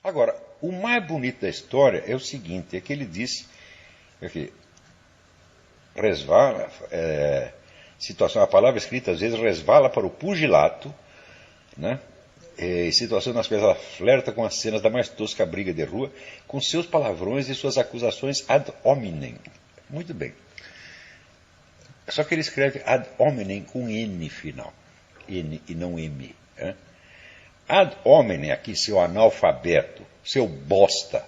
Agora, o mais bonito da história é o seguinte, é que ele disse que resvala, situação, a palavra escrita às vezes resvala para o pugilato, né? Em situação nas quais ela flerta com as cenas da mais tosca briga de rua, com seus palavrões e suas acusações ad hominem. Muito bem. Só que ele escreve ad hominem com N final. N e não M. Né? Ad hominem, aqui, seu analfabeto, seu bosta.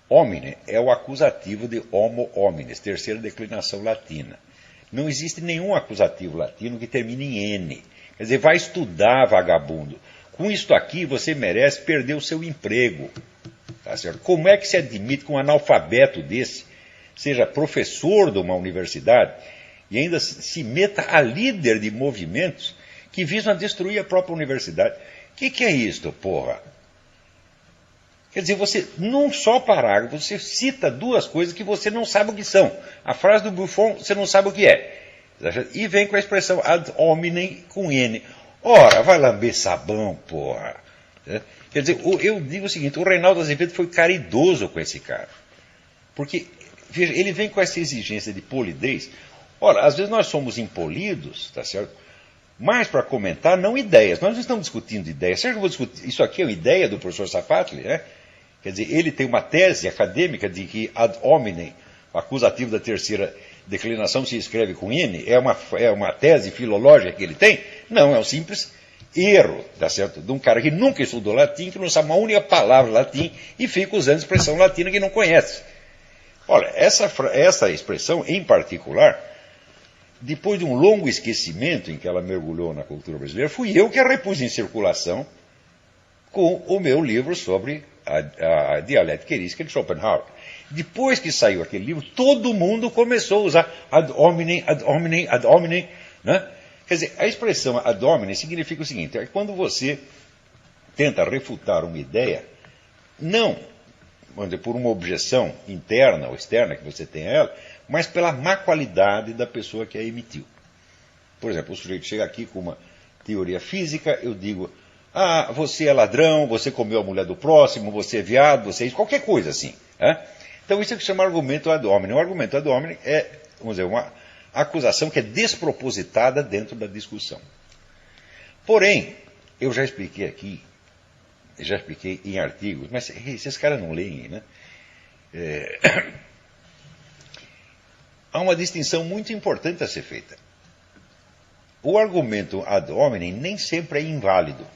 Hominem é o acusativo de homo homines, terceira declinação latina. Não existe nenhum acusativo latino que termine em N. Quer dizer, vai estudar, vagabundo. Com isto aqui, você merece perder o seu emprego. Tá certo? Como é que se admite que um analfabeto desse seja professor de uma universidade e ainda se meta a líder de movimentos que visam destruir a própria universidade? O que é isto, porra? Quer dizer, você, num só parágrafo, você cita duas coisas que você não sabe o que são. A frase do Buffon, você não sabe o que é. E vem com a expressão ad hominem com N. Ora, vai lamber sabão, porra. Quer dizer, eu digo o seguinte, o Reinaldo Azevedo foi caridoso com esse cara. Porque, veja, ele vem com essa exigência de polidez. Ora, às vezes nós somos impolidos, tá certo? Mas para comentar, não ideias. Nós não estamos discutindo ideias. Será que eu vou discutir? Isso aqui é uma ideia do professor Safatli, né? Quer dizer, ele tem uma tese acadêmica de que ad hominem, o acusativo da terceira declinação se escreve com N, é uma tese filológica que ele tem? Não, é um simples erro, tá certo? De um cara que nunca estudou latim, que não sabe uma única palavra latim e fica usando expressão latina que não conhece. Olha, essa expressão em particular, depois de um longo esquecimento em que ela mergulhou na cultura brasileira, fui eu que a repus em circulação com o meu livro sobre a dialética erística de Schopenhauer. Depois que saiu aquele livro, todo mundo começou a usar ad hominem, ad hominem, ad hominem. Né? Quer dizer, a expressão ad hominem significa o seguinte, é que quando você tenta refutar uma ideia, não vamos dizer, por uma objeção interna ou externa que você tem a ela, mas pela má qualidade da pessoa que a emitiu. Por exemplo, o sujeito chega aqui com uma teoria física, eu digo, você é ladrão, você comeu a mulher do próximo, você é viado, você é isso, qualquer coisa assim. Né? Então isso é o que se chama argumento ad hominem. O argumento ad hominem é, vamos dizer, uma acusação que é despropositada dentro da discussão. Porém, eu já expliquei aqui, já expliquei em artigos, mas esses caras não leem, né? Há uma distinção muito importante a ser feita. O argumento ad hominem nem sempre é inválido,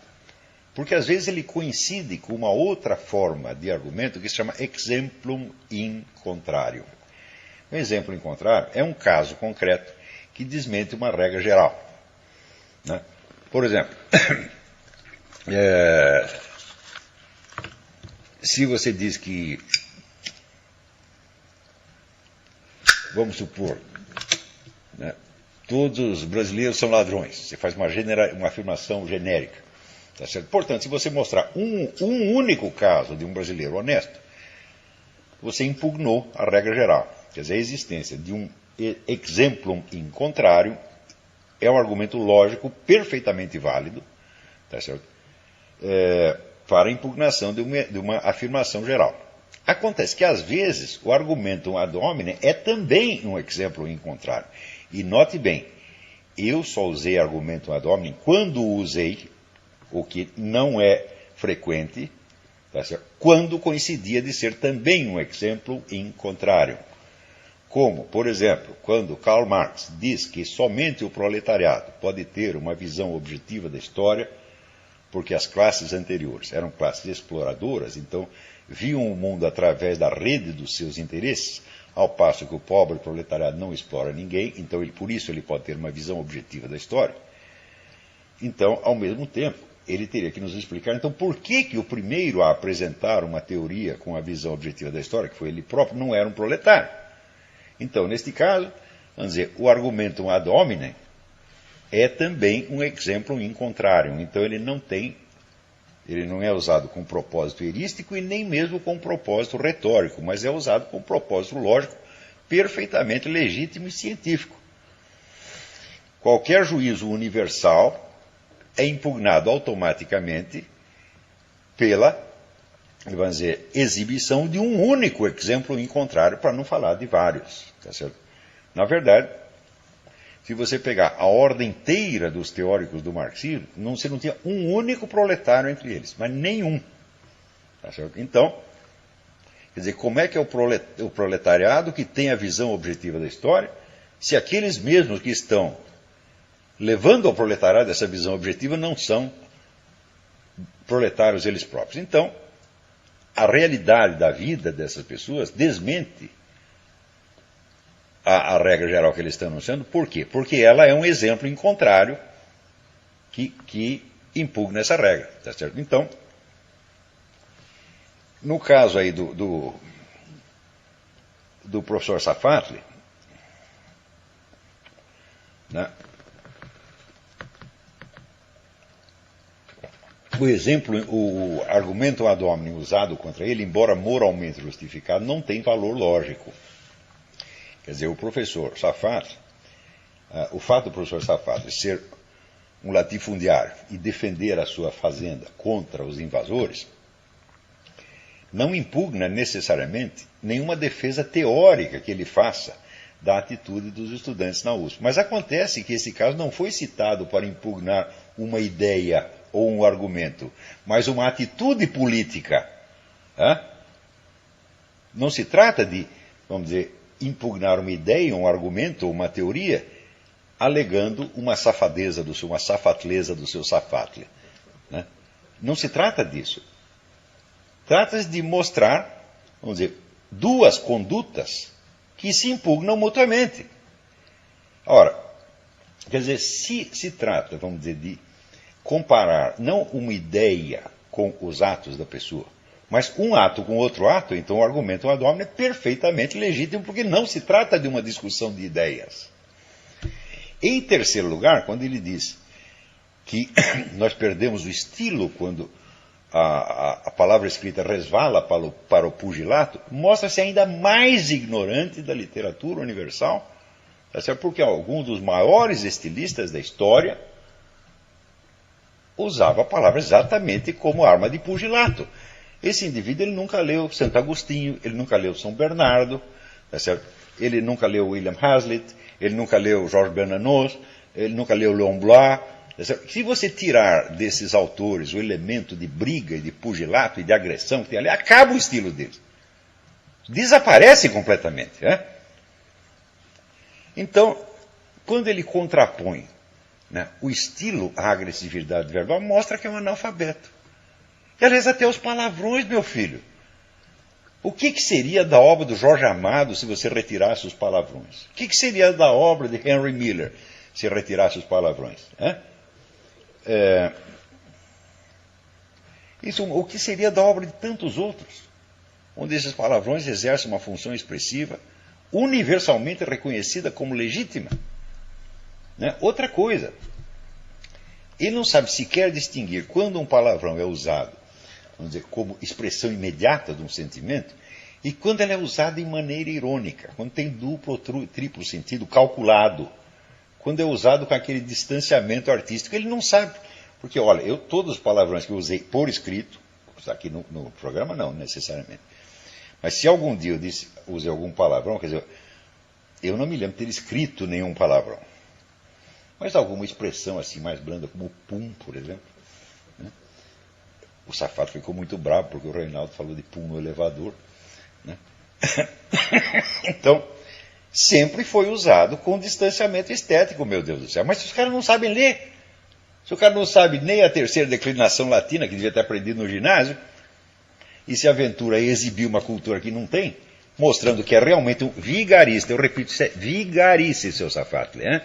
porque às vezes ele coincide com uma outra forma de argumento que se chama exemplum in contrarium. Um exemplo in contrarium é um caso concreto que desmente uma regra geral. Né? Por exemplo, se você diz que, vamos supor, né, todos os brasileiros são ladrões, você faz uma afirmação genérica. Tá certo? Portanto, se você mostrar um único caso de um brasileiro honesto, você impugnou a regra geral. Quer dizer, a existência de um exemplum in contrarium é um argumento lógico perfeitamente válido, tá certo? Para a impugnação de uma afirmação geral. Acontece que, às vezes, o argumento ad hominem é também um exemplo in contrarium. E note bem, eu só usei argumento ad hominem quando usei, o que não é frequente, tá certo? Quando coincidia de ser também um exemplo in contrarium. Como, por exemplo, quando Karl Marx diz que somente o proletariado pode ter uma visão objetiva da história, porque as classes anteriores eram classes exploradoras, então viam o mundo através da rede dos seus interesses, ao passo que o pobre proletariado não explora ninguém, então por isso ele pode ter uma visão objetiva da história. Então, ao mesmo tempo, ele teria que nos explicar, então, por que o primeiro a apresentar uma teoria com a visão objetiva da história, que foi ele próprio, não era um proletário. Então, neste caso, vamos dizer, o argumento ad hominem é também um exemplo in contrarium. Então, ele não é usado com propósito erístico e nem mesmo com propósito retórico, mas é usado com propósito lógico perfeitamente legítimo e científico. Qualquer juízo universal é impugnado automaticamente pela vamos dizer, exibição de um único exemplo em contrário, para não falar de vários. Tá certo? Na verdade, se você pegar a ordem inteira dos teóricos do marxismo, você não tinha um único proletário entre eles, mas nenhum. Tá certo? Então, quer dizer, como é que é o proletariado que tem a visão objetiva da história, se aqueles mesmos que estão levando ao proletariado essa visão objetiva não são proletários eles próprios? Então, a realidade da vida dessas pessoas desmente a regra geral que eles estão anunciando. Por quê? Porque ela é um exemplo em contrário que impugna essa regra. Tá certo? Então, no caso aí do professor Safatli, né, o exemplo, o argumento ad hominem usado contra ele, embora moralmente justificado, não tem valor lógico. Quer dizer, o professor Safatli, o fato do professor Safatli ser um latifundiário e defender a sua fazenda contra os invasores, não impugna necessariamente nenhuma defesa teórica que ele faça da atitude dos estudantes na USP. Mas acontece que esse caso não foi citado para impugnar uma ideia ou um argumento, mas uma atitude política. Não se trata de, vamos dizer, impugnar uma ideia, um argumento ou uma teoria, alegando uma safadeza uma safatleza do seu Safatli. Né? Não se trata disso. Trata-se de mostrar, vamos dizer, duas condutas que se impugnam mutuamente. Ora, quer dizer, se trata, vamos dizer, de comparar não uma ideia com os atos da pessoa, mas um ato com outro ato, então o argumento ad hominem é perfeitamente legítimo, porque não se trata de uma discussão de ideias. Em terceiro lugar, quando ele diz que nós perdemos o estilo quando a palavra escrita resvala para o pugilato, mostra-se ainda mais ignorante da literatura universal, tá certo? Porque alguns dos maiores estilistas da história usava a palavra exatamente como arma de pugilato. Esse indivíduo ele nunca leu Santo Agostinho, ele nunca leu São Bernardo, tá certo? Ele nunca leu William Hazlitt, ele nunca leu Georges Bernanos, ele nunca leu Léon Bloy. Tá certo? Se você tirar desses autores o elemento de briga e de pugilato e de agressão que tem ali, acaba o estilo deles. Desaparece completamente. Né? Então, quando ele contrapõe, né, o estilo à agressividade verbal, mostra que é um analfabeto. E, aliás, até os palavrões, meu filho. O que seria da obra do Jorge Amado se você retirasse os palavrões? O que seria da obra de Henry Miller se retirasse os palavrões? O que seria da obra de tantos outros, onde esses palavrões exercem uma função expressiva universalmente reconhecida como legítima? Né? Outra coisa, ele não sabe sequer distinguir quando um palavrão é usado, vamos dizer, como expressão imediata de um sentimento, e quando ela é usada de maneira irônica, quando tem duplo ou triplo sentido calculado, quando é usado com aquele distanciamento artístico. Ele não sabe. Porque, olha, todos os palavrões que eu usei por escrito, aqui no programa não necessariamente, mas se algum dia eu usei algum palavrão, quer dizer, eu não me lembro de ter escrito nenhum palavrão. Mas alguma expressão assim mais blanda, como pum, por exemplo. Né? O Safatli ficou muito bravo porque o Reinaldo falou de pum no elevador. Né? Então, sempre foi usado com distanciamento estético, meu Deus do céu. Mas se os caras não sabem ler, se o cara não sabe nem a terceira declinação latina, que devia ter aprendido no ginásio, e se aventura a exibir uma cultura que não tem, mostrando que é realmente um vigarista, eu repito, isso é vigarice, seu Safatli, né?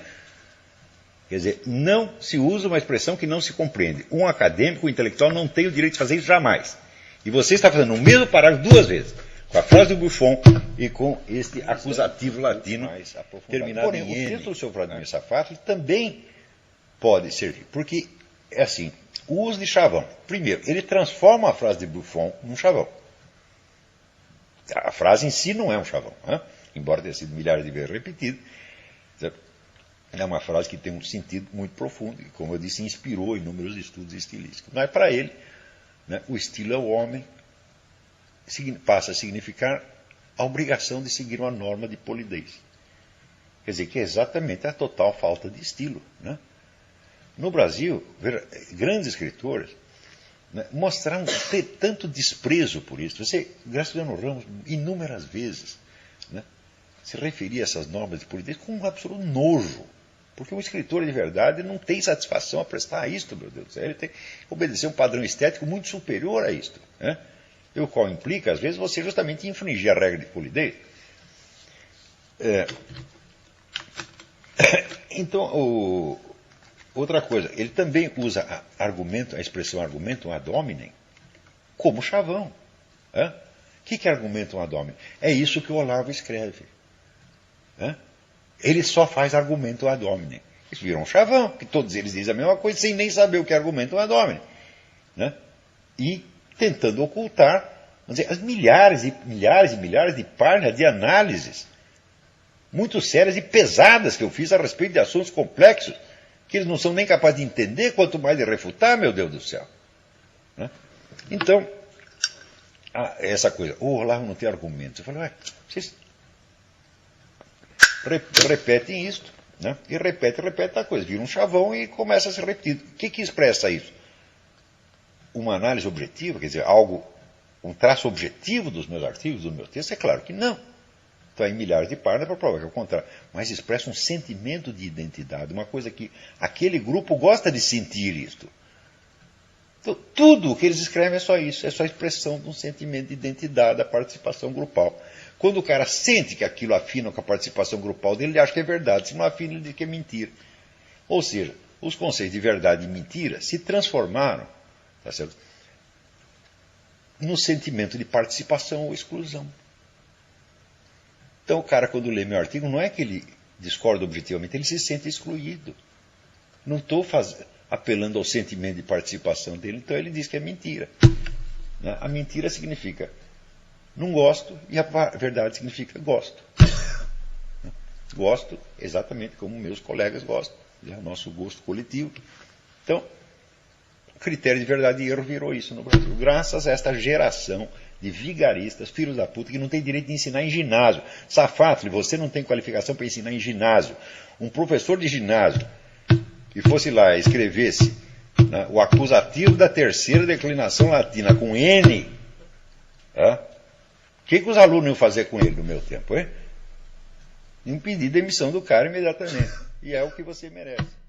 Quer dizer, não se usa uma expressão que não se compreende. Um acadêmico, um intelectual, não tem o direito de fazer isso jamais. E você está fazendo o mesmo parágrafo duas vezes, com a frase do Buffon e com este acusativo latino terminado em N. Porém, o texto do seu Vladimir Safatli também pode servir, porque é assim, o uso de chavão. Primeiro, ele transforma a frase de Buffon num chavão. A frase em si não é um chavão, né? Embora tenha sido milhares de vezes repetida. É uma frase que tem um sentido muito profundo e, como eu disse, inspirou inúmeros estudos estilísticos. Mas para ele, né, o estilo é o homem passa a significar a obrigação de seguir uma norma de polidez. Quer dizer, que é exatamente a total falta de estilo. Né? No Brasil, grandes escritores, né, mostraram ter tanto desprezo por isso. Você, Graciliano Ramos, inúmeras vezes, né, se referia a essas normas de polidez com um absoluto nojo. Porque um escritor de verdade não tem satisfação a prestar a isto, meu Deus do céu. Ele tem que obedecer um padrão estético muito superior a isto. Né? E o qual implica, às vezes, você justamente infringir a regra de polidez. Então, outra coisa, ele também usa a expressão argumentum ad hominem como chavão. O que é argumentum ad hominem? É isso que o Olavo escreve. Ele só faz argumentum ad hominem. Isso virou um chavão, que todos eles dizem a mesma coisa sem nem saber o que é argumentum ad hominem. Né? E tentando ocultar, vamos dizer, as milhares e milhares de páginas de análises muito sérias e pesadas que eu fiz a respeito de assuntos complexos, que eles não são nem capazes de entender, quanto mais de refutar, meu Deus do céu. Né? Então, essa coisa, o Olavo não tem argumentos. Eu falei, vocês repetem isto, né? E repete a coisa, vira um chavão e começa a se repetir. O que expressa isso? Uma análise objetiva, quer dizer, um traço objetivo dos meus artigos, do meu texto? É claro que não. Então, em milhares de páginas para provar que é o contrário. Mas expressa um sentimento de identidade, uma coisa que aquele grupo gosta de sentir isto. Então, tudo o que eles escrevem é só isso, é só a expressão de um sentimento de identidade, da participação grupal. Quando o cara sente que aquilo afina com a participação grupal dele, ele acha que é verdade. Se não afina, ele diz que é mentira. Ou seja, os conceitos de verdade e mentira se transformaram, tá certo, no sentimento de participação ou exclusão. Então o cara, quando lê meu artigo, não é que ele discorda objetivamente, ele se sente excluído. Não estou apelando ao sentimento de participação dele, então ele diz que é mentira. A mentira significa não gosto e a verdade significa gosto. Gosto exatamente como meus colegas gostam. É o nosso gosto coletivo. Então, o critério de verdade e erro virou isso no Brasil. Graças a esta geração de vigaristas, filhos da puta, que não tem direito de ensinar em ginásio. Safado, você não tem qualificação para ensinar em ginásio. Um professor de ginásio que fosse lá e escrevesse, né, o acusativo da terceira declinação latina com N, o que os alunos iam fazer com ele no meu tempo? Iam pedir demissão do cara imediatamente. E é o que você merece.